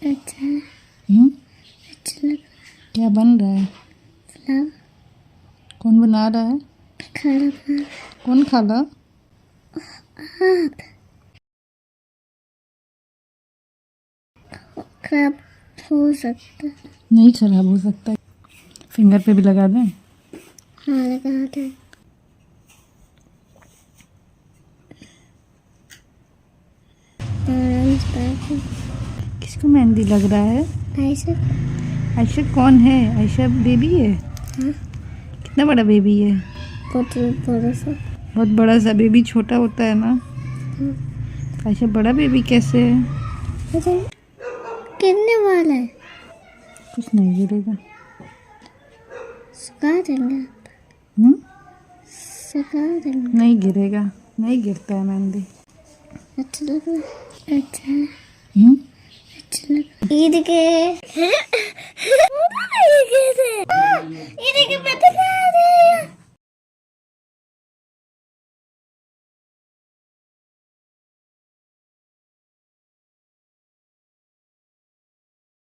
अच्छा हम्म, अच्छा लग क्या बन रहा है? फ्लावर कौन बना रहा है? खाना खा कौन खाला? आप खराब हो सकता है। नहीं खराब हो सकता है। फिंगर पे भी लगा दें? हाँ लगा था। ऑरेंज बैग किसको मेहंदी लग रहा है? ऐसे आयशा कौन है? आयशा बेबी है? हाँ कितना बड़ा बेबी है? बहुत बड़ा सा बहुत बड़ा सा। बेबी छोटा होता है ना। आयशा बड़ा बेबी कैसे है? गिरने वाला है। कुछ नहीं गिरेगा। सुखा देंगे हम्म, सुखा देंगे। नहीं गिरेगा। नहीं गिरता है मेहंदी। अच्छा लग रहा है। अच्छा हम्म, अच्छा लग ईद के ईद के पता